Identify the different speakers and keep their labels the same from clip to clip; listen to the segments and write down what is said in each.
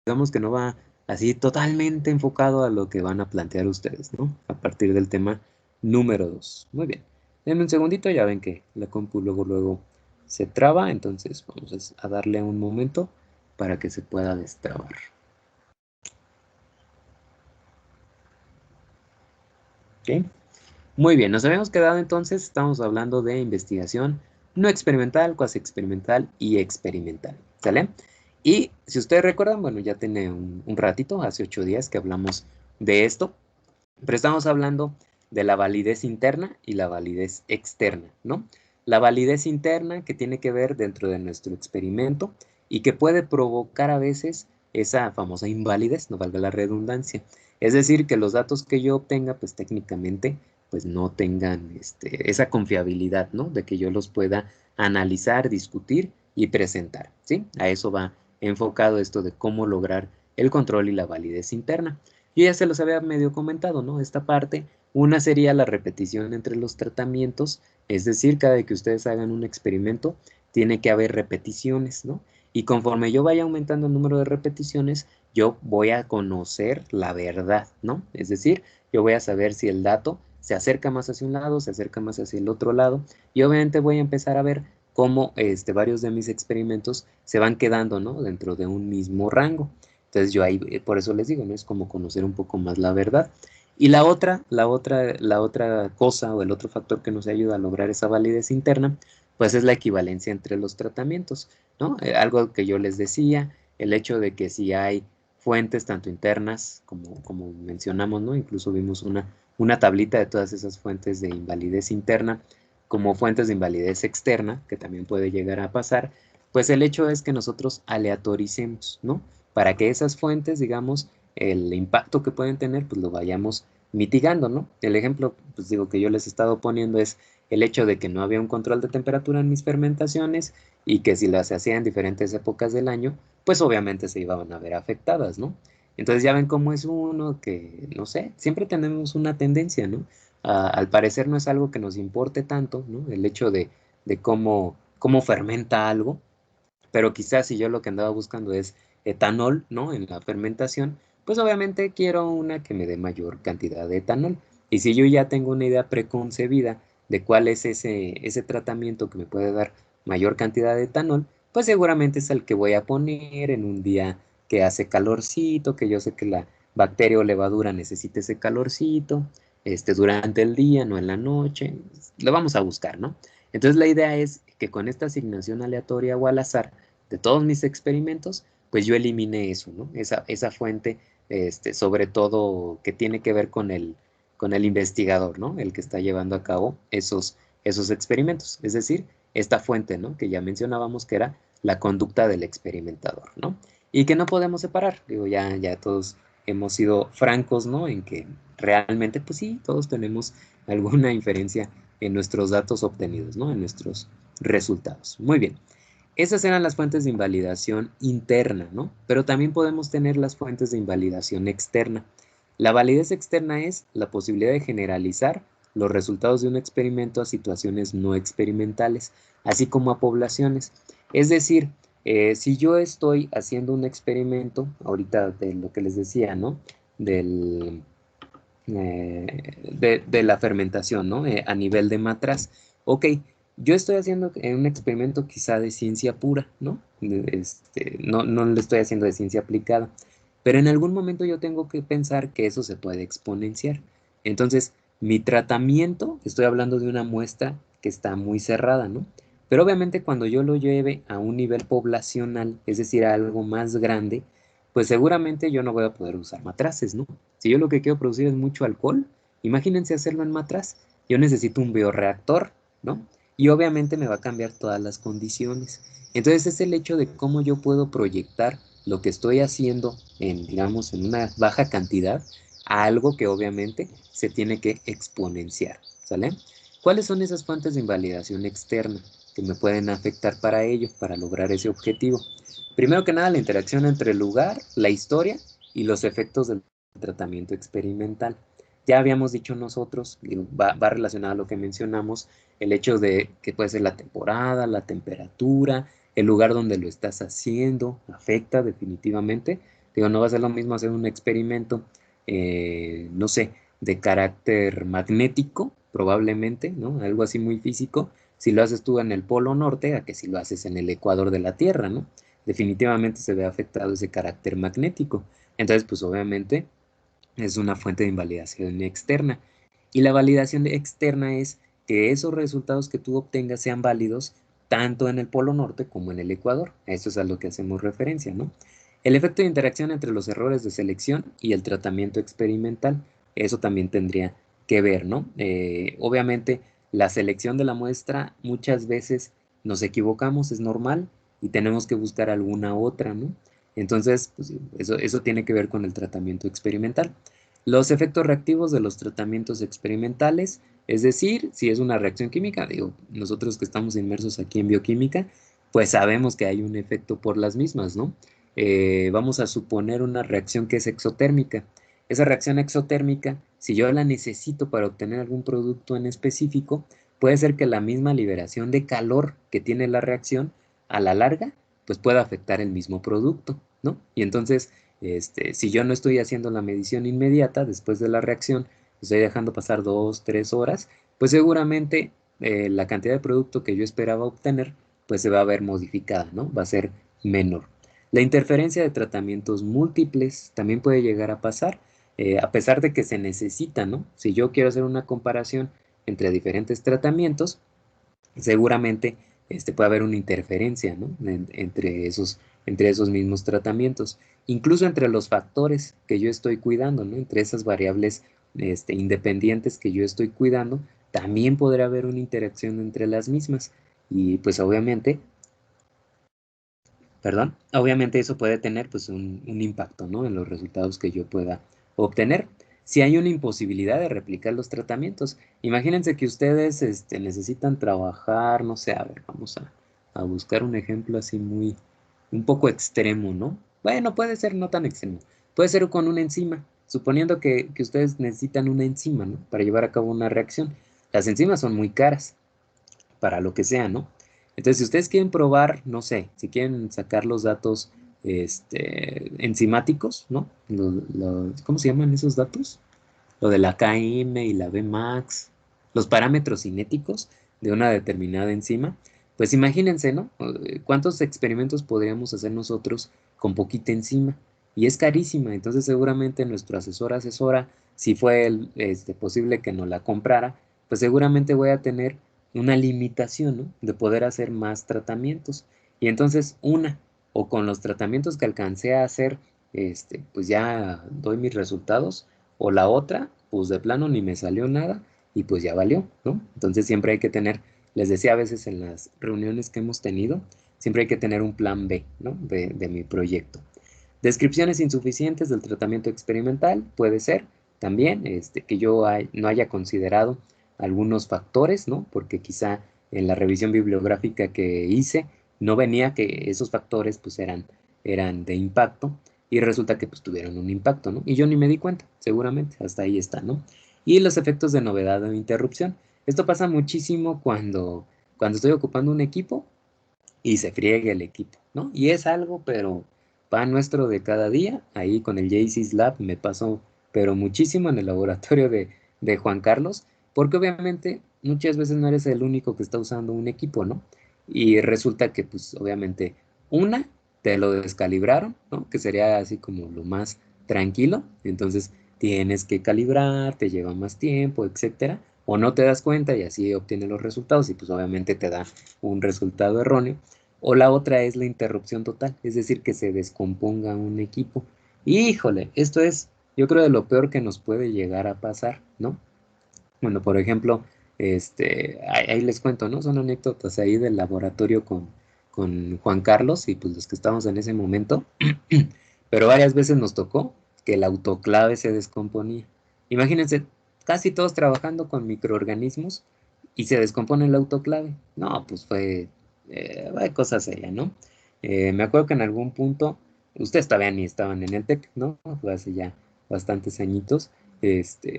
Speaker 1: digamos que no va así totalmente enfocado a lo que van a plantear ustedes, ¿no? A partir del tema número 2. Muy bien. Denme un segundito, ya ven que la compu luego se traba, entonces vamos a darle un momento para que se pueda destrabar. ¿Ok? Muy bien, nos habíamos quedado entonces, estamos hablando de investigación no experimental, cuasi experimental y experimental, ¿sale? Y si ustedes recuerdan, bueno, ya tiene un ratito, hace 8 días que hablamos de esto, pero estamos hablando de la validez interna y la validez externa, ¿no? La validez interna que tiene que ver dentro de nuestro experimento y que puede provocar a veces esa famosa invalidez, no valga la redundancia. Es decir, que los datos que yo obtenga, pues técnicamente, pues no tengan esa confiabilidad, ¿no? De que yo los pueda analizar, discutir y presentar, ¿sí? A eso va enfocado esto de cómo lograr el control y la validez interna. Yo ya se los había medio comentado, ¿no? Esta parte, una sería la repetición entre los tratamientos, es decir, cada vez que ustedes hagan un experimento, tiene que haber repeticiones, ¿no? Y conforme yo vaya aumentando el número de repeticiones, yo voy a conocer la verdad, ¿no? Es decir, yo voy a saber si el dato se acerca más hacia un lado, se acerca más hacia el otro lado, y obviamente voy a empezar a ver cómo varios de mis experimentos se van quedando, ¿no? Dentro de un mismo rango. Entonces yo ahí, por eso les digo, ¿no? Es como conocer un poco más la verdad. Y la otra cosa o el otro factor que nos ayuda a lograr esa validez interna, pues es la equivalencia entre los tratamientos, ¿no? Algo que yo les decía, el hecho de que si hay fuentes tanto internas como mencionamos, ¿no? Incluso vimos una tablita de todas esas fuentes de invalidez interna como fuentes de invalidez externa, que también puede llegar a pasar, pues el hecho es que nosotros aleatoricemos, ¿no? Para que esas fuentes, digamos, el impacto que pueden tener, pues lo vayamos mitigando, ¿no? El ejemplo, pues digo que yo les he estado poniendo es el hecho de que no había un control de temperatura en mis fermentaciones y que si las hacía en diferentes épocas del año, pues obviamente se iban a ver afectadas, ¿no? Entonces ya ven cómo es uno que, no sé, siempre tenemos una tendencia, ¿no? Al parecer no es algo que nos importe tanto, ¿no? El hecho de cómo fermenta algo, pero quizás si yo lo que andaba buscando es etanol, ¿no? En la fermentación, pues obviamente quiero una que me dé mayor cantidad de etanol. Y si yo ya tengo una idea preconcebida de cuál es ese tratamiento que me puede dar mayor cantidad de etanol, pues seguramente es el que voy a poner en un día que hace calorcito, que yo sé que la bacteria o levadura necesita ese calorcito, durante el día, no en la noche. Lo vamos a buscar, ¿no? Entonces la idea es que con esta asignación aleatoria o al azar de todos mis experimentos, pues yo elimine eso, ¿no? Esa fuente, sobre todo que tiene que ver con el investigador, ¿no? El que está llevando a cabo esos experimentos. Es decir, esta fuente, ¿no? Que ya mencionábamos que era la conducta del experimentador, ¿no? Y que no podemos separar. Digo, ya todos hemos sido francos, ¿no? En que realmente, pues sí, todos tenemos alguna inferencia en nuestros datos obtenidos, ¿no? En nuestros resultados. Muy bien. Esas eran las fuentes de invalidación interna, ¿no? Pero también podemos tener las fuentes de invalidación externa. La validez externa es la posibilidad de generalizar los resultados de un experimento a situaciones no experimentales, así como a poblaciones. Es decir, si yo estoy haciendo un experimento, ahorita de lo que les decía, ¿no? Del, de la fermentación, ¿no? A nivel de matraz. Ok, yo estoy haciendo un experimento quizá de ciencia pura, ¿no? No lo estoy haciendo de ciencia aplicada, pero en algún momento yo tengo que pensar que eso se puede exponenciar. Entonces, mi tratamiento, estoy hablando de una muestra que está muy cerrada, ¿no? Pero obviamente cuando yo lo lleve a un nivel poblacional, es decir, a algo más grande, pues seguramente yo no voy a poder usar matraces, ¿no? Si yo lo que quiero producir es mucho alcohol, imagínense hacerlo en matraz. Yo necesito un bioreactor, ¿no? Y obviamente me va a cambiar todas las condiciones. Entonces es el hecho de cómo yo puedo proyectar lo que estoy haciendo en, digamos, en una baja cantidad a algo que obviamente se tiene que exponenciar, ¿sale? ¿Cuáles son esas fuentes de invalidación externa que me pueden afectar para ello, para lograr ese objetivo? Primero que nada, la interacción entre el lugar, la historia y los efectos del tratamiento experimental. Ya habíamos dicho nosotros, y va relacionado a lo que mencionamos, el hecho de que puede ser la temporada, la temperatura, el lugar donde lo estás haciendo, afecta definitivamente Digo, no va a ser lo mismo hacer un experimento, no sé, de carácter magnético, probablemente, ¿no? Algo así muy físico, si lo haces tú en el Polo Norte, a que si lo haces en el Ecuador de la Tierra, ¿no? Definitivamente se ve afectado ese carácter magnético. Entonces, pues obviamente es una fuente de invalidación externa. Y la validación externa es que esos resultados que tú obtengas sean válidos tanto en el Polo Norte como en el Ecuador. Eso es a lo que hacemos referencia, ¿no? El efecto de interacción entre los errores de selección y el tratamiento experimental, eso también tendría que ver, ¿no? Obviamente, la selección de la muestra muchas veces nos equivocamos, es normal, y tenemos que buscar alguna otra, ¿no? Entonces, pues, eso tiene que ver con el tratamiento experimental. Los efectos reactivos de los tratamientos experimentales, es decir, si es una reacción química, digo, nosotros que estamos inmersos aquí en bioquímica, pues sabemos que hay un efecto por las mismas, ¿no? Vamos a suponer una reacción que es exotérmica. Esa reacción exotérmica, si yo la necesito para obtener algún producto en específico, puede ser que la misma liberación de calor que tiene la reacción, a la larga, pues pueda afectar el mismo producto, ¿no? Y entonces, si yo no estoy haciendo la medición inmediata después de la reacción, estoy dejando pasar 2, 3 horas, pues seguramente la cantidad de producto que yo esperaba obtener, pues se va a ver modificada, ¿no? Va a ser menor. La interferencia de tratamientos múltiples también puede llegar a pasar, a pesar de que se necesita, ¿no? Si yo quiero hacer una comparación entre diferentes tratamientos, seguramente puede haber una interferencia, ¿no? Entre esos mismos tratamientos, incluso entre los factores que yo estoy cuidando, ¿no? Entre esas variables independientes que yo estoy cuidando, también podrá haber una interacción entre las mismas. Y pues obviamente, perdón, obviamente eso puede tener pues un impacto, ¿no? En los resultados que yo pueda obtener. Si hay una imposibilidad de replicar los tratamientos, imagínense que ustedes necesitan trabajar, no sé, a ver, vamos a buscar un ejemplo así un poco extremo, ¿no? Bueno, puede ser no tan extremo, puede ser con una enzima, suponiendo que ustedes necesitan una enzima, ¿no? Para llevar a cabo una reacción. Las enzimas son muy caras para lo que sea, ¿no? Entonces, si ustedes quieren probar, no sé, si quieren sacar los datos enzimáticos, ¿no? ¿Cómo se llaman esos datos? Lo de la KM y la Bmax, los parámetros cinéticos de una determinada enzima, pues imagínense, ¿no? ¿Cuántos experimentos podríamos hacer nosotros con poquita enzima? Y es carísima, entonces seguramente nuestro asesora, si fue posible que nos la comprara, pues seguramente voy a tener una limitación, ¿no? De poder hacer más tratamientos. Y entonces, o con los tratamientos que alcancé a hacer, pues ya doy mis resultados, o la otra, pues de plano ni me salió nada y pues ya valió, ¿no? Entonces siempre hay que tener, les decía a veces en las reuniones que hemos tenido, siempre hay que tener un plan B, ¿no? De mi proyecto. Descripciones insuficientes del tratamiento experimental, puede ser también que yo no haya considerado algunos factores, ¿no? Porque quizá en la revisión bibliográfica que hice no venía que esos factores pues eran de impacto y resulta que pues tuvieron un impacto, ¿no? Y yo ni me di cuenta, seguramente, hasta ahí está, ¿no? Y los efectos de novedad o interrupción. Esto pasa muchísimo cuando estoy ocupando un equipo y se friegue el equipo, ¿no? Y es algo, pero pan nuestro de cada día. Ahí con el JC's Lab me pasó, pero muchísimo en el laboratorio de Juan Carlos, porque obviamente muchas veces no eres el único que está usando un equipo, ¿no? Y resulta que, pues, obviamente, te lo descalibraron, ¿no? Que sería así como lo más tranquilo. Entonces, tienes que calibrar, te lleva más tiempo, etcétera. O no te das cuenta y así obtienes los resultados y pues obviamente te da un resultado erróneo. O la otra es la interrupción total, es decir, que se descomponga un equipo. Híjole, esto es, yo creo, de lo peor que nos puede llegar a pasar, ¿no? Bueno, por ejemplo, ahí les cuento, ¿no? Son anécdotas ahí del laboratorio con Juan Carlos y pues los que estábamos en ese momento, pero varias veces nos tocó que el autoclave se descomponía. Imagínense, casi todos trabajando con microorganismos y se descompone el autoclave. No, pues fue cosa seria, ¿no? Me acuerdo que en algún punto, ustedes todavía ni estaban en el TEC, ¿no? Fue hace ya bastantes añitos.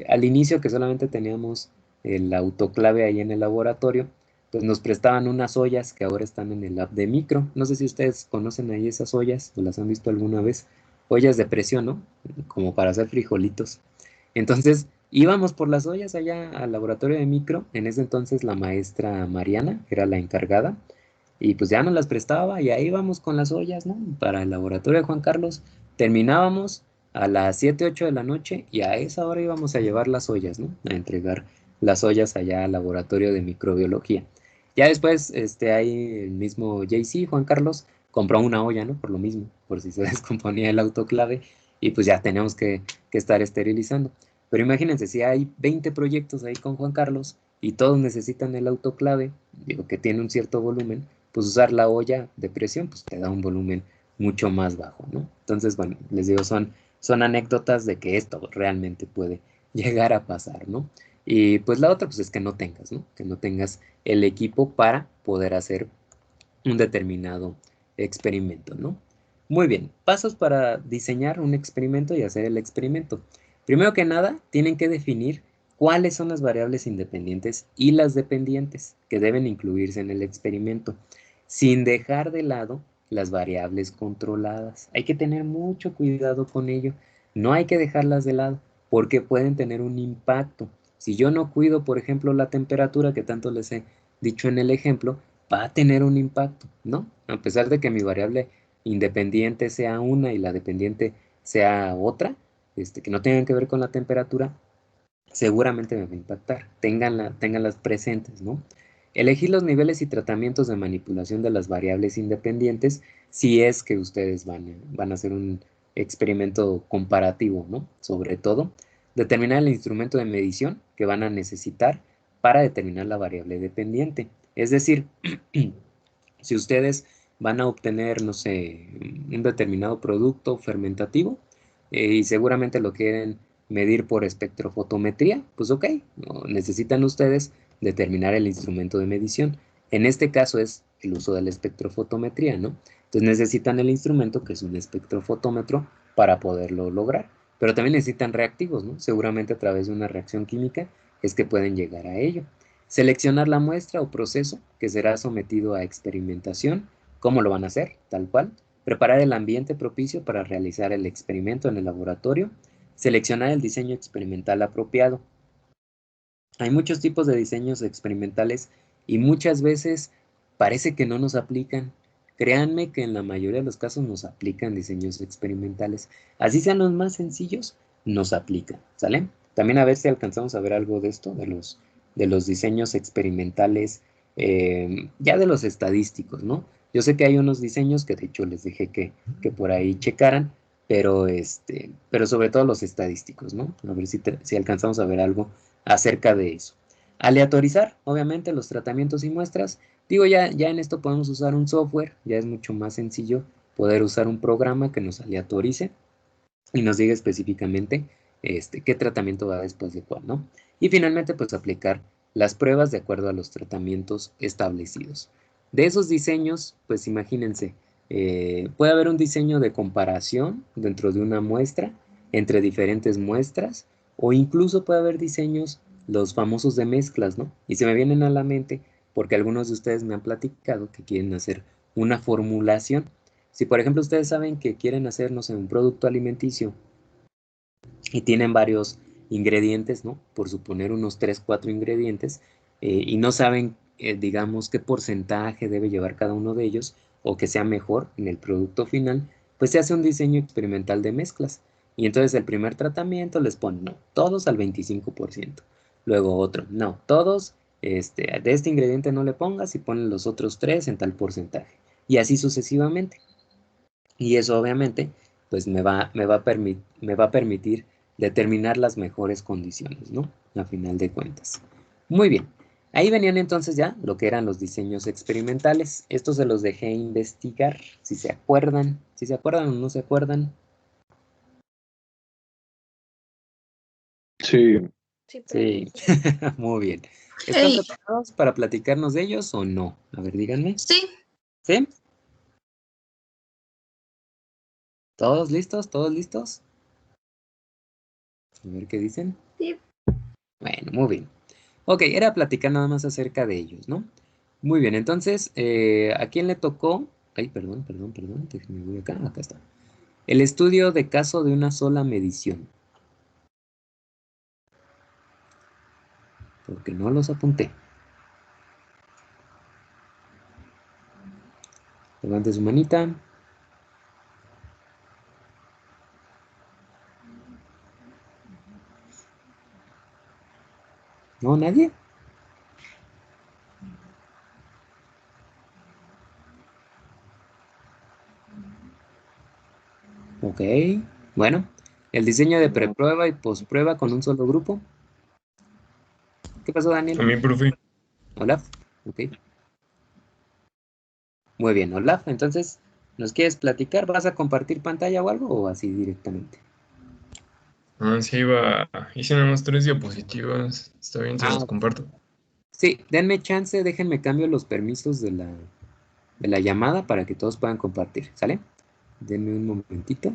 Speaker 1: Al inicio que solamente teníamos el autoclave ahí en el laboratorio, pues nos prestaban unas ollas que ahora están en el lab de micro. No sé si ustedes conocen ahí esas ollas o las han visto alguna vez. ollas de presión, ¿no? Como para hacer frijolitos. Entonces, íbamos por las ollas allá al laboratorio de micro. En ese entonces la maestra Mariana era la encargada. Y pues ya nos las prestaba y ahí íbamos con las ollas, ¿no? Para el laboratorio de Juan Carlos. Terminábamos a las 7 8 de la noche y a esa hora íbamos a llevar las ollas, ¿no? A entregar las ollas allá al laboratorio de microbiología. Ya después, ahí el mismo JC, Juan Carlos, compró una olla, ¿no? Por lo mismo, por si se descomponía el autoclave y pues ya tenemos que estar esterilizando. Pero imagínense, si hay 20 proyectos ahí con Juan Carlos y todos necesitan el autoclave, digo que tiene un cierto volumen, pues usar la olla de presión, pues te da un volumen mucho más bajo, ¿no? Entonces, bueno, les digo, son anécdotas de que esto realmente puede llegar a pasar, ¿no? Y pues la otra, pues es que no tengas, ¿no? Que no tengas el equipo para poder hacer un determinado experimento, ¿no? Muy bien, pasos para diseñar un experimento y hacer el experimento. Primero que nada, tienen que definir cuáles son las variables independientes y las dependientes que deben incluirse en el experimento, sin dejar de lado las variables controladas. Hay que tener mucho cuidado con ello. No hay que dejarlas de lado porque pueden tener un impacto. Si yo no cuido, por ejemplo, la temperatura que tanto les he dicho en el ejemplo, va a tener un impacto, ¿no? A pesar de que mi variable independiente sea una y la dependiente sea otra, que no tengan que ver con la temperatura, seguramente me va a impactar. Ténganlas presentes, ¿no? Elegir los niveles y tratamientos de manipulación de las variables independientes si es que ustedes van a hacer un experimento comparativo, ¿no? Sobre todo, determinar el instrumento de medición que van a necesitar para determinar la variable dependiente. Es decir, si ustedes van a obtener, no sé, un determinado producto fermentativo y seguramente lo quieren medir por espectrofotometría, pues ok, no, necesitan ustedes determinar el instrumento de medición. En este caso es el uso de la espectrofotometría, ¿no? Entonces necesitan el instrumento que es un espectrofotómetro para poderlo lograr. Pero también necesitan reactivos, ¿no? Seguramente a través de una reacción química es que pueden llegar a ello. Seleccionar la muestra o proceso que será sometido a experimentación, cómo lo van a hacer, tal cual. Preparar el ambiente propicio para realizar el experimento en el laboratorio. Seleccionar el diseño experimental apropiado. Hay muchos tipos de diseños experimentales y muchas veces parece que no nos aplican. Créanme que en la mayoría de los casos nos aplican diseños experimentales. Así sean los más sencillos, nos aplican, ¿sale? También a ver si alcanzamos a ver algo de esto, de los diseños experimentales, ya de los estadísticos, ¿no? Yo sé que hay unos diseños que de hecho les dejé que por ahí checaran, pero sobre todo los estadísticos, ¿no? A ver si alcanzamos a ver algo acerca de eso. Aleatorizar, obviamente, los tratamientos y muestras. Digo, ya en esto podemos usar un software, ya es mucho más sencillo poder usar un programa que nos aleatorice y nos diga específicamente qué tratamiento va después de cuál, ¿no? Y finalmente, pues aplicar las pruebas de acuerdo a los tratamientos establecidos. De esos diseños, pues imagínense, puede haber un diseño de comparación dentro de una muestra, entre diferentes muestras, o incluso puede haber diseños, los famosos de mezclas, ¿no? Y se me vienen a la mente porque algunos de ustedes me han platicado que quieren hacer una formulación. Si por ejemplo ustedes saben que quieren hacer, no sé, un producto alimenticio y tienen varios ingredientes, ¿no? Por suponer unos 3 4 ingredientes, y no saben, digamos, qué porcentaje debe llevar cada uno de ellos o que sea mejor en el producto final, pues se hace un diseño experimental de mezclas. Y entonces el primer tratamiento les pone, no, todos al 25%. Luego otro, no, todos, de este ingrediente no le pongas y ponen los otros 3 en tal porcentaje. Y así sucesivamente. Y eso obviamente pues me va a permitir determinar las mejores condiciones, ¿no? A final de cuentas. Muy bien. Ahí venían entonces ya lo que eran los diseños experimentales. Estos se los dejé investigar, si se acuerdan o no se acuerdan.
Speaker 2: Sí,
Speaker 3: Sí,
Speaker 1: Sí,
Speaker 3: profe.
Speaker 1: muy bien. ¿Están
Speaker 3: Hey,
Speaker 1: preparados para platicarnos de ellos o no? A ver, díganme.
Speaker 3: sí,
Speaker 1: ¿Sí? ¿Todos listos? ¿Todos listos? A ver qué dicen.
Speaker 3: sí.
Speaker 1: Bueno, muy bien. Ok, era platicar nada más acerca de ellos, ¿no? Muy bien, entonces, ¿a quién le tocó? Ay, perdón, déjenme voy acá está. El estudio de caso de una sola medición. Porque no los apunté. Levante su manita. ¿No? ¿Nadie? Ok. Bueno. El diseño de preprueba y posprueba con un solo grupo. ¿Qué pasó, Daniel?
Speaker 2: A mí, profe.
Speaker 1: Olaf. Ok. Muy bien, Olaf. Entonces, ¿nos quieres platicar? ¿Vas a compartir pantalla o algo o así directamente?
Speaker 2: Sí, hice nada más 3 diapositivas. Está bien, se
Speaker 1: Ah,
Speaker 2: las comparto.
Speaker 1: sí, denme chance, déjenme cambio los permisos de la llamada para que todos puedan compartir, ¿sale? Denme un momentito.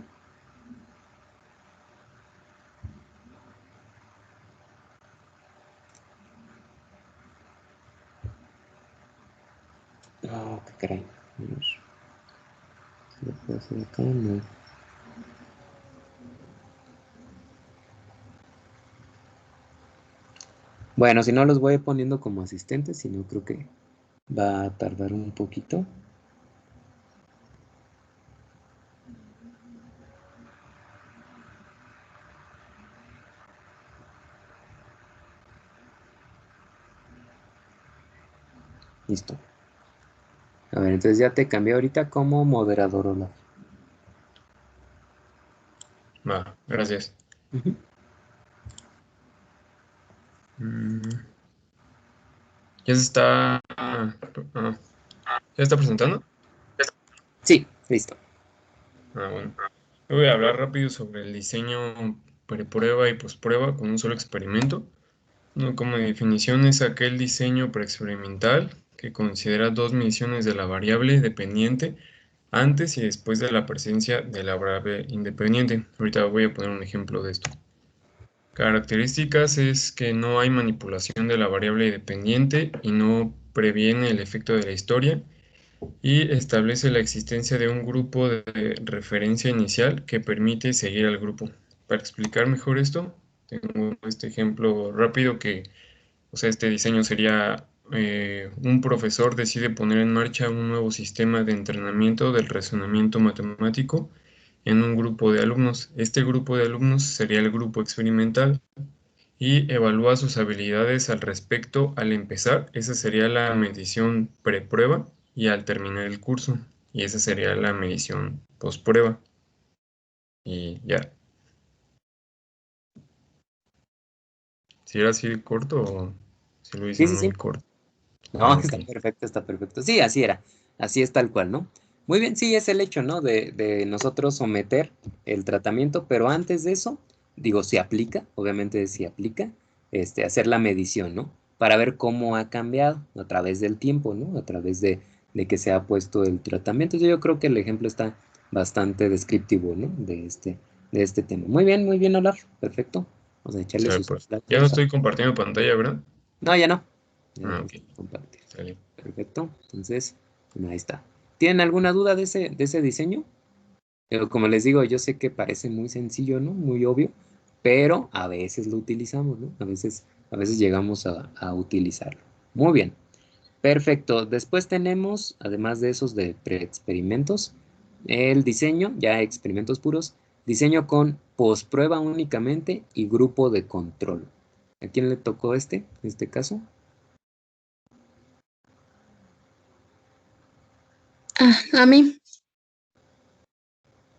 Speaker 1: Oh, qué caray. A ver, ¿lo puedo hacer acá? No. Bueno, si no los voy poniendo como asistentes, si no creo que va a tardar un poquito. Listo. A ver, entonces ya te cambié ahorita como moderador, Olaf.
Speaker 2: Gracias.
Speaker 1: Ujú.
Speaker 2: Mm, ¿Ya se está... ¿Ya está presentando?
Speaker 1: Sí, listo.
Speaker 2: Bueno. Yo voy a hablar rápido sobre el diseño preprueba y posprueba con un solo experimento. Como definición es aquel diseño preexperimental que considera dos mediciones de la variable dependiente antes y después de la presencia de la variable independiente. Ahorita voy a poner un ejemplo de esto. Características es que no hay manipulación de la variable dependiente y no previene el efecto de la historia, y establece la existencia de un grupo de referencia inicial que permite seguir al grupo. Para explicar mejor esto, tengo este ejemplo rápido este diseño sería un profesor decide poner en marcha un nuevo sistema de entrenamiento del razonamiento matemático en un grupo de alumnos. Este grupo de alumnos sería el grupo experimental y evalúa sus habilidades al respecto al empezar. Esa sería la medición preprueba y al terminar el curso. Y esa sería la medición posprueba. Y ya. ¿Si era así de corto o si lo hice
Speaker 1: Sí, sí,
Speaker 2: muy
Speaker 1: sí.
Speaker 2: corto?
Speaker 1: No,
Speaker 2: Ok.
Speaker 1: está perfecto, está perfecto. Sí, así era. Así es tal cual, ¿no? Muy bien, sí, es el hecho, ¿no? De nosotros someter el tratamiento, pero antes de eso, digo, se aplica, obviamente se aplica, hacer la medición, ¿no? Para ver cómo ha cambiado a través del tiempo, ¿no? A través de que se ha puesto el tratamiento. Yo creo que el ejemplo está bastante descriptivo, ¿no? De este tema. Muy bien, Olaf. Perfecto. Vamos a echarle
Speaker 2: Sale
Speaker 1: sus
Speaker 2: pues. Ya no
Speaker 1: aplausos.
Speaker 2: estoy compartiendo pantalla, ¿verdad?
Speaker 1: No, ya no. Ya no
Speaker 2: Ah,
Speaker 1: vamos
Speaker 2: ok.
Speaker 1: a compartir.
Speaker 2: Sale.
Speaker 1: Perfecto. Entonces, bueno, ahí está. ¿Tienen alguna duda de ese diseño? Como les digo, yo sé que parece muy sencillo, ¿no? Muy obvio, pero a veces lo utilizamos, ¿no? A veces llegamos a utilizarlo. Muy bien. Perfecto. Después tenemos, además de esos de preexperimentos, el diseño, ya experimentos puros, diseño con posprueba únicamente y grupo de control. ¿A quién le tocó en este caso?
Speaker 3: A mí.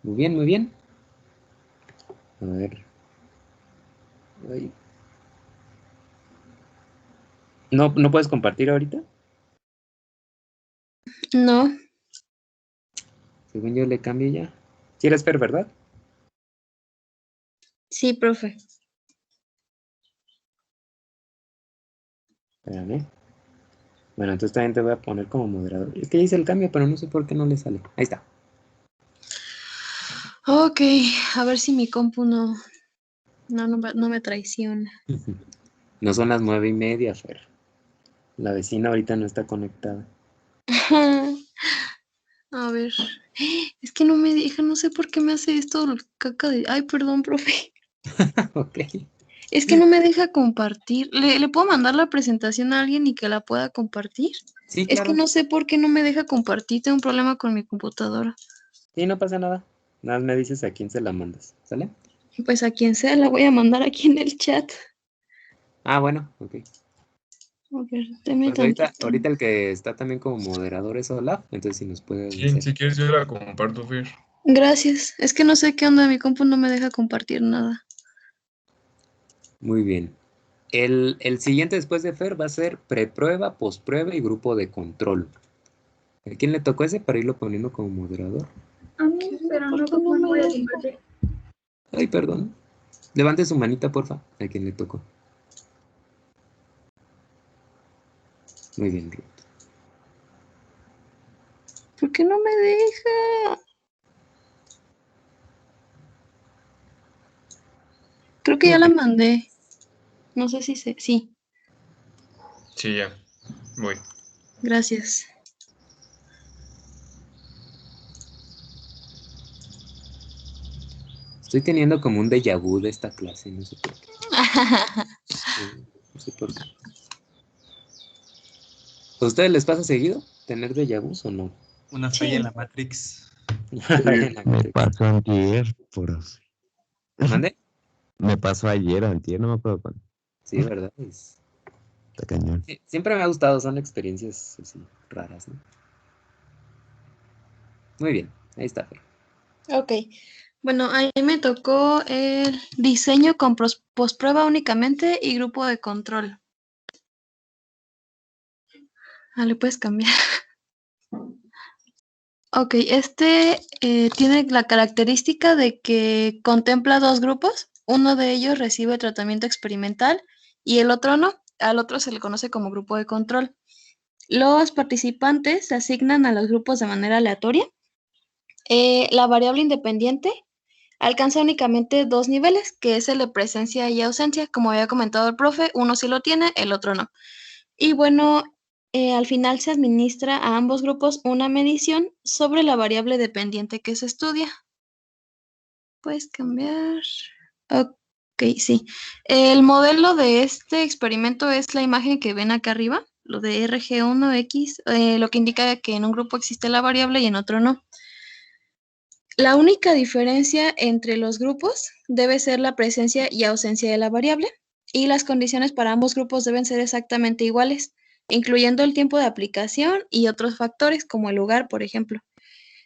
Speaker 1: Muy bien, muy bien. A ver. Ay. ¿No, no puedes compartir ahorita?
Speaker 3: No.
Speaker 1: Según yo le cambié ya. ¿Quieres ver, verdad?
Speaker 3: Sí, profe.
Speaker 1: Espérame. Bueno, entonces también te voy a poner como moderador. Es que ya hice el cambio, pero no sé por qué no le sale. Ahí está.
Speaker 3: Ok, a ver si mi compu no me traiciona.
Speaker 1: No son las 9:30, Fer. La vecina ahorita no está conectada.
Speaker 3: A ver. ver. Es que no me deja, no sé por qué me hace esto el caca de... Ay, perdón, profe.
Speaker 1: Ok.
Speaker 3: Es que no me deja compartir. ¿Le puedo mandar la presentación a alguien y que la pueda compartir?
Speaker 1: Sí,
Speaker 3: Es que
Speaker 1: claro.
Speaker 3: no sé por qué no me deja compartir. Tengo un problema con mi computadora.
Speaker 1: Sí, no pasa nada. Nada más me dices a quién se la mandas, ¿sale?
Speaker 3: Pues a quien sea la voy a mandar aquí en el chat.
Speaker 1: Ah, bueno, ok.
Speaker 3: A ver, deme
Speaker 1: Pues ahorita,
Speaker 3: tantito.
Speaker 1: ahorita el que está también como moderador es Olaf, entonces si nos puedes
Speaker 2: Sí,
Speaker 1: hacer.
Speaker 2: si quieres yo la comparto, Fer.
Speaker 3: Gracias. Es que no sé qué onda. Mi compu no me deja compartir nada.
Speaker 1: Muy bien. El siguiente después de Fer va a ser preprueba, posprueba y grupo de control. ¿A quién le tocó ese para irlo poniendo como moderador?
Speaker 3: A mí, pero no me deja.
Speaker 1: Ay, perdón. Levante su manita, porfa. A quien le tocó. Muy bien, Ruth.
Speaker 3: ¿Por qué no me deja? Creo que
Speaker 1: Muy
Speaker 3: ya la
Speaker 1: bien.
Speaker 3: mandé. No sé si se... Sí,
Speaker 2: Sí, ya. Voy.
Speaker 3: gracias.
Speaker 1: Estoy teniendo como un déjà vu de esta clase, no sé por qué. No sé por qué. ¿A ustedes les pasa seguido tener déjà vus o no?
Speaker 4: Una
Speaker 3: Sí.
Speaker 4: falla en la Matrix.
Speaker 5: Me pasó antier, profe.
Speaker 1: ¿Mande?
Speaker 5: Me pasó ayer, antier, no me acuerdo cuándo.
Speaker 1: Sí, ¿verdad?
Speaker 5: Está cañón.
Speaker 1: Sí, siempre me ha gustado, son experiencias así raras, ¿no? Muy bien, ahí está, Fer.
Speaker 3: Ok. Bueno, ahí me tocó el diseño con posprueba únicamente y grupo de control. Ah, le puedes cambiar. Ok, este tiene la característica de que contempla dos grupos. Uno de ellos recibe tratamiento experimental y el otro no. Al otro se le conoce como grupo de control. Los participantes se asignan a los grupos de manera aleatoria. La variable independiente alcanza únicamente dos niveles, que es el de presencia y ausencia. Como había comentado el profe, uno sí lo tiene, el otro no. Y bueno, al final se administra a ambos grupos una medición sobre la variable dependiente que se estudia. Puedes cambiar. Ok, sí. El modelo de este experimento es la imagen que ven acá arriba, lo de RG1X, lo que indica que en un grupo existe la variable y en otro no. La única diferencia entre los grupos debe ser la presencia y ausencia de la variable, y las condiciones para ambos grupos deben ser exactamente iguales, incluyendo el tiempo de aplicación y otros factores como el lugar, por ejemplo.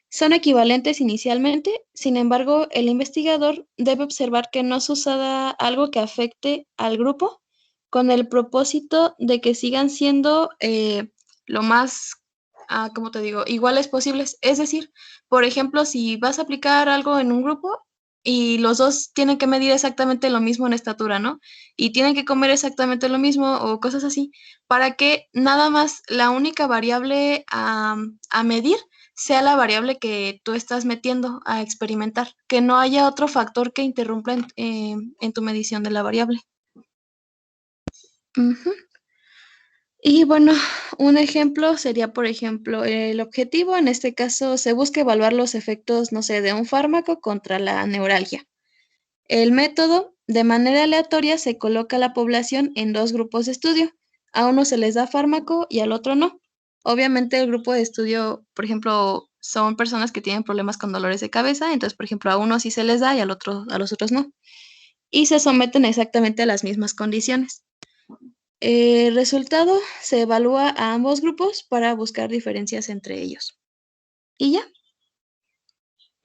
Speaker 3: Son equivalentes inicialmente, sin embargo, el investigador debe observar que no suceda algo que afecte al grupo con el propósito de que sigan siendo lo más, ¿cómo te digo?, iguales posibles. Es decir, por ejemplo, si vas a aplicar algo en un grupo y los dos tienen que medir exactamente lo mismo en estatura, ¿no? Y tienen que comer exactamente lo mismo o cosas así, para que nada más la única variable a medir sea la variable que tú estás metiendo a experimentar, que no haya otro factor que interrumpa en tu medición de la variable. Ujú. Y bueno, un ejemplo sería, por ejemplo, el objetivo, en este caso, se busca evaluar los efectos, no sé, de un fármaco contra la neuralgia. El método, de manera aleatoria, se coloca a la población en dos grupos de estudio. A uno se les da fármaco y al otro no. Obviamente el grupo de estudio, por ejemplo, son personas que tienen problemas con dolores de cabeza, entonces, por ejemplo, a uno sí se les da y a los otros no. Y se someten exactamente a las mismas condiciones. El resultado se evalúa a ambos grupos para buscar diferencias entre ellos. Y ya.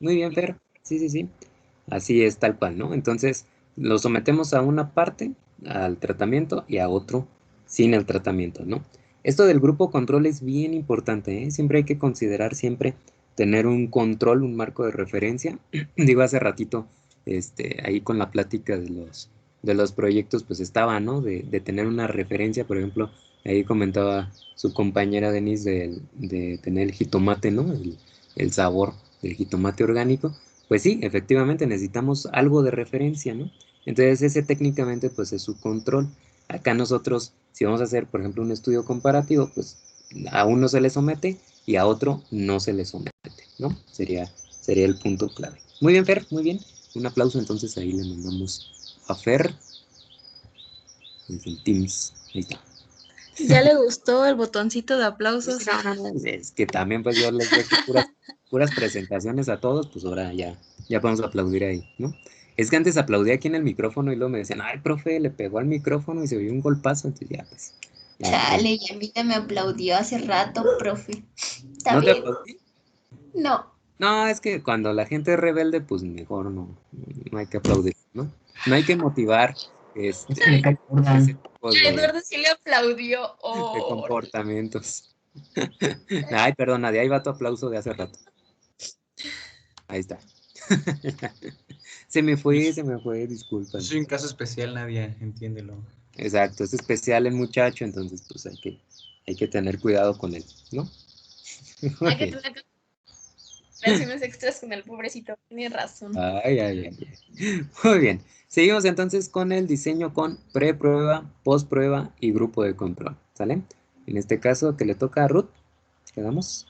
Speaker 1: Muy bien, Fer. Sí, sí, sí. Así es, tal cual, ¿no? Entonces, lo sometemos a una parte, al tratamiento, y a otro sin el tratamiento, ¿no? Esto del grupo control es bien importante, ¿eh? Siempre hay que considerar siempre tener un control, un marco de referencia. Digo, hace ratito, ahí con la plática de los proyectos, pues estaba, ¿no? De tener una referencia, por ejemplo, ahí comentaba su compañera Denise de tener el jitomate, ¿no? El sabor del jitomate orgánico. Pues sí, efectivamente necesitamos algo de referencia, ¿no? Entonces ese técnicamente pues es su control. Acá nosotros, si vamos a hacer, por ejemplo, un estudio comparativo, pues a uno se le somete y a otro no se le somete. ¿no? Sería el punto clave. Muy bien, Fer, muy bien. Un aplauso, entonces ahí le mandamos a Fer desde el Teams. Ahí está.
Speaker 3: Ya le gustó el botoncito de aplausos.
Speaker 1: Sí, no, es que también pues yo les dejo puras presentaciones a todos, pues ahora ya podemos aplaudir ahí, ¿no? Es que antes aplaudía aquí en el micrófono y luego me decían, ay, profe, le pegó al micrófono y se oyó un golpazo, entonces ya, pues. Ya,
Speaker 4: Chale, y a mí ya me aplaudió hace rato, profe. ¿Está
Speaker 1: ¿No te
Speaker 4: bien?
Speaker 1: aplaudí?
Speaker 4: No.
Speaker 1: No, es que cuando la gente es rebelde, pues mejor no hay que aplaudir, ¿no? No hay que motivar ese tipo
Speaker 4: A Eduardo sí le aplaudió.
Speaker 1: de
Speaker 4: Oh.
Speaker 1: comportamientos. Ay, perdona, de ahí va tu aplauso de hace rato. Ahí está. Se me fue, disculpa.
Speaker 6: Soy un caso especial, Nadia, entiéndelo.
Speaker 1: Exacto, es especial el muchacho, entonces pues hay que tener cuidado con él, ¿no?
Speaker 4: Hay que tener relaciones extras con el pobrecito, tiene razón.
Speaker 1: Ay. Muy bien. Seguimos entonces con el diseño con preprueba, postprueba y grupo de control, ¿sale? En este caso, que le toca a Ruth, ¿quedamos?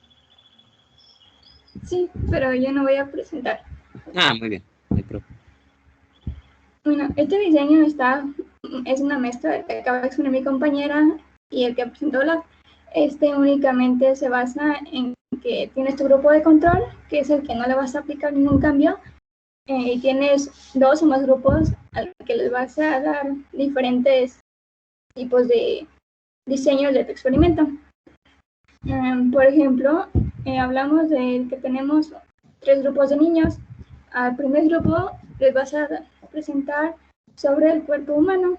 Speaker 7: Sí, pero yo no voy a presentar.
Speaker 1: Ah, muy bien. No hay problema.
Speaker 7: Bueno, este diseño es una mezcla del que acaba de exponer mi compañera y el que presentó Olaf. Únicamente se basa en que tienes tu grupo de control, que es el que no le vas a aplicar ningún cambio, y tienes 2 o más grupos al que les vas a dar diferentes tipos de diseños de tu experimento. Por ejemplo, hablamos de que tenemos 3 grupos de niños. Al primer grupo les vas a presentar sobre el cuerpo humano.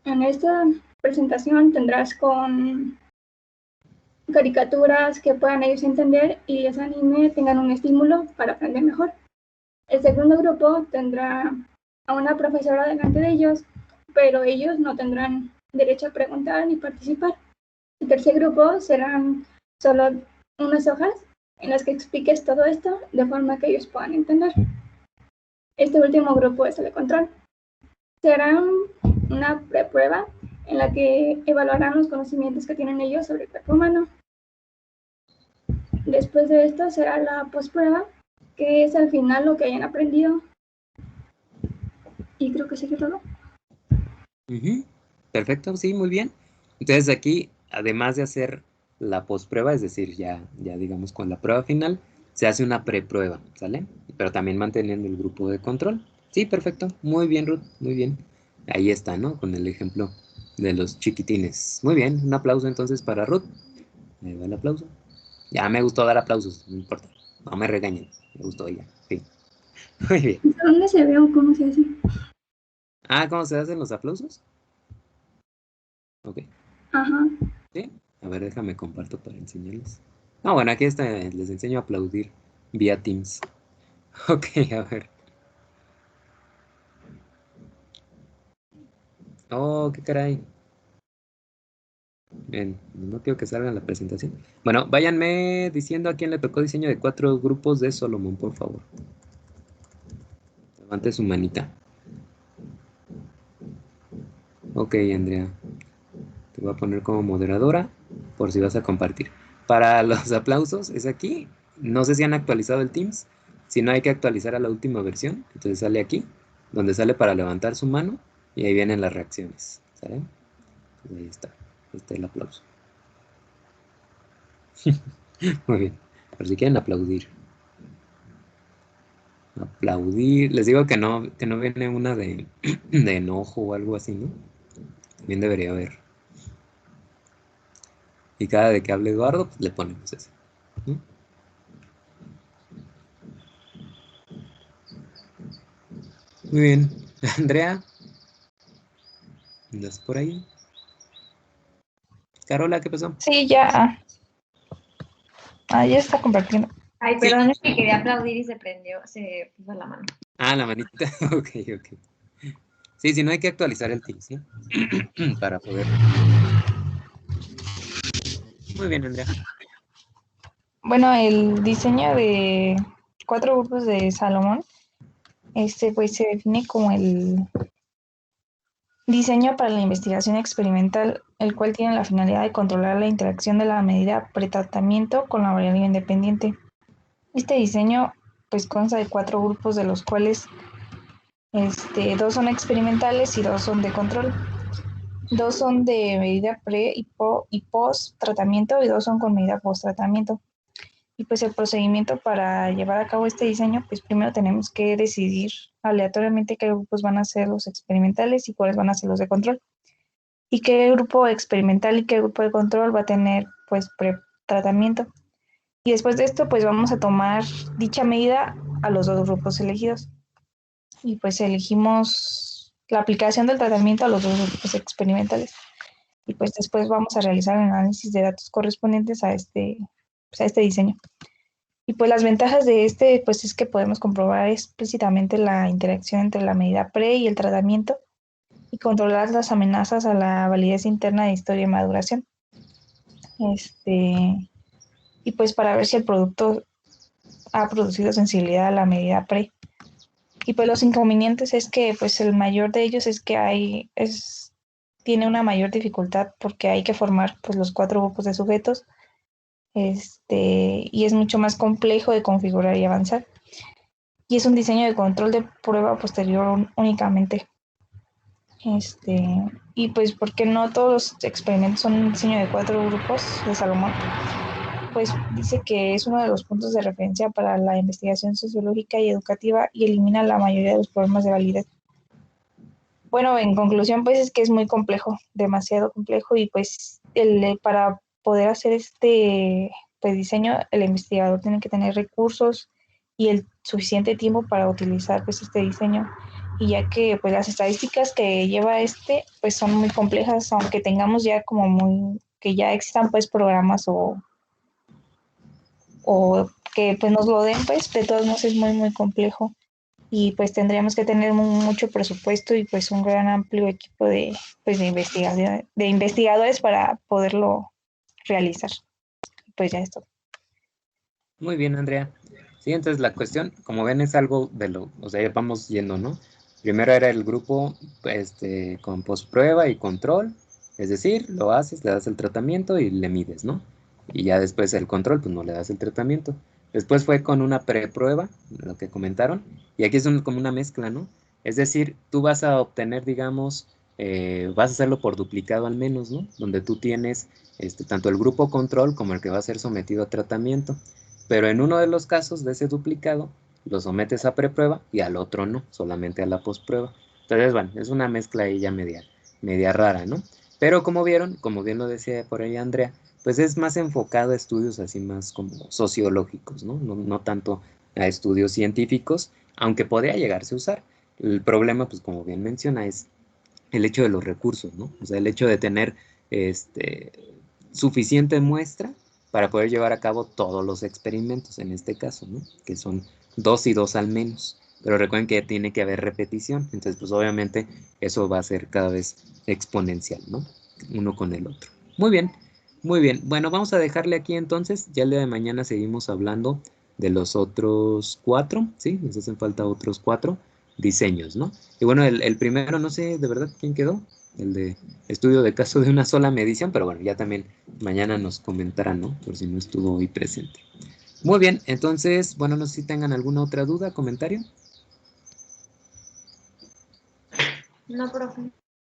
Speaker 7: En esta presentación tendrás con caricaturas que puedan ellos entender y les anime, tengan un estímulo para aprender mejor. El segundo grupo tendrá a una profesora delante de ellos, pero ellos no tendrán derecho a preguntar ni participar. El tercer grupo serán solo unas hojas en las que expliques todo esto de forma que ellos puedan entender. Este último grupo es el de control. Será una preprueba en la que evaluarán los conocimientos que tienen ellos sobre el cuerpo humano. Después de esto será la postprueba, que es al final lo que hayan aprendido. Y creo que sería todo.
Speaker 1: Perfecto, sí, muy bien. Entonces aquí, además de hacer la postprueba, es decir, ya digamos con la prueba final, se hace una preprueba, ¿sale? Pero también manteniendo el grupo de control. Sí, perfecto. Muy bien, Ruth, muy bien. Ahí está, ¿no? Con el ejemplo de los chiquitines. Muy bien, un aplauso entonces para Ruth. Ahí va el aplauso. Ya me gustó dar aplausos, no importa. No me regañen, me gustó ella. Sí. Muy bien.
Speaker 7: ¿Dónde se ve o cómo se hace?
Speaker 1: Ah, ¿cómo se hacen los aplausos? Ok.
Speaker 7: Ajá.
Speaker 1: ¿Sí? A ver, déjame comparto para enseñarles. No, bueno, aquí está, les enseño a aplaudir vía Teams. Ok, a ver. Oh, qué caray. Bien, no quiero que salga la presentación. Bueno, váyanme diciendo a quién le tocó diseño de 4 grupos de Solomon, por favor. Levante su manita. Ok, Andrea. Te voy a poner como moderadora por si vas a compartir. Para los aplausos es aquí. No sé si han actualizado el Teams. Si no, hay que actualizar a la última versión. Entonces sale aquí, donde sale para levantar su mano y ahí vienen las reacciones. ¿Sale? Pues ahí está. Ahí está el aplauso. Muy bien. Por si quieren aplaudir. Aplaudir. Les digo que no viene una de enojo o algo así, ¿no? También debería haber. Y cada vez que hable Eduardo, pues le ponemos eso. ¿No? Muy bien. Andrea, ¿andas por ahí? Carola, ¿qué pasó?
Speaker 8: Sí, ya. Ah, ya está compartiendo.
Speaker 4: Ay, perdón, es que quería aplaudir y se puso la mano.
Speaker 1: Ah, la manita. Ok. Sí, si no hay que actualizar el Teams, ¿no? Para poder. Muy bien, Andrea.
Speaker 8: Bueno, el diseño de 4 grupos de Salomón, pues se define como el diseño para la investigación experimental, el cual tiene la finalidad de controlar la interacción de la medida pretratamiento con la variable independiente. Este diseño pues consta de 4 grupos, de los cuales 2 son experimentales y 2 son de control. 2 son de medida pre y post tratamiento y 2 son con medida post tratamiento. Y pues el procedimiento para llevar a cabo este diseño, pues primero tenemos que decidir aleatoriamente qué grupos van a ser los experimentales y cuáles van a ser los de control. Y qué grupo experimental y qué grupo de control va a tener pues pre-tratamiento. Y después de esto, pues vamos a tomar dicha medida a los 2 grupos elegidos. Y pues elegimos la aplicación del tratamiento a los 2 grupos experimentales. Y pues después vamos a realizar el análisis de datos correspondientes a este diseño. Y pues las ventajas de pues es que podemos comprobar explícitamente la interacción entre la medida pre y el tratamiento y controlar las amenazas a la validez interna de historia y maduración. Y pues para ver si el producto ha producido sensibilidad a la medida pre. Y pues los inconvenientes es que pues el mayor de ellos es que tiene una mayor dificultad porque hay que formar pues los 4 grupos de sujetos, y es mucho más complejo de configurar y avanzar. Y es un diseño de control de prueba posterior únicamente. Y pues porque no todos los experimentos son un diseño de 4 grupos de Salomón, pues dice que es uno de los puntos de referencia para la investigación sociológica y educativa y elimina la mayoría de los problemas de validez. Bueno, en conclusión, pues es que es muy complejo, demasiado complejo, y pues para poder hacer pues, diseño, el investigador tiene que tener recursos y el suficiente tiempo para utilizar pues este diseño, y ya que pues las estadísticas que lleva pues son muy complejas, aunque tengamos ya que ya existan pues programas o que pues nos lo den, pues de todos modos es muy muy complejo, y pues tendríamos que tener mucho presupuesto y pues un gran amplio equipo de investigación, de investigadores para poderlo realizar. Pues ya esto.
Speaker 1: Muy bien, Andrea. Sí, entonces la cuestión, como ven, es algo o sea, vamos yendo, ¿no? Primero era el grupo con postprueba y control, es decir, lo haces, le das el tratamiento y le mides, ¿no? Y ya después el control, pues no le das el tratamiento. Después fue con una preprueba, lo que comentaron, y aquí es como una mezcla, ¿no? Es decir, tú vas a obtener, digamos, vas a hacerlo por duplicado al menos, ¿no? Donde tú tienes tanto el grupo control como el que va a ser sometido a tratamiento. Pero en uno de los casos de ese duplicado, lo sometes a preprueba y al otro no, solamente a la postprueba. Entonces, bueno, es una mezcla ahí ya media rara, ¿no? Pero como vieron, como bien lo decía por ahí Andrea, pues es más enfocado a estudios así más como sociológicos, ¿no? No tanto a estudios científicos, aunque podría llegarse a usar. El problema, pues como bien menciona, es el hecho de los recursos, ¿no? O sea, el hecho de tener suficiente muestra para poder llevar a cabo todos los experimentos, en este caso, ¿no? Que son 2 y 2 al menos. Pero recuerden que tiene que haber repetición, entonces pues obviamente eso va a ser cada vez exponencial, ¿no? Uno con el otro. Muy bien, muy bien. Bueno, vamos a dejarle aquí entonces, ya el día de mañana seguimos hablando de los otros 4, ¿sí? Nos hacen falta otros 4 diseños, ¿no? Y bueno, el primero, no sé de verdad quién quedó, el de estudio de caso de una sola medición, pero bueno, ya también mañana nos comentarán, ¿no? Por si no estuvo hoy presente. Muy bien, entonces, bueno, no sé si tengan alguna otra duda, comentario.
Speaker 4: No, profe.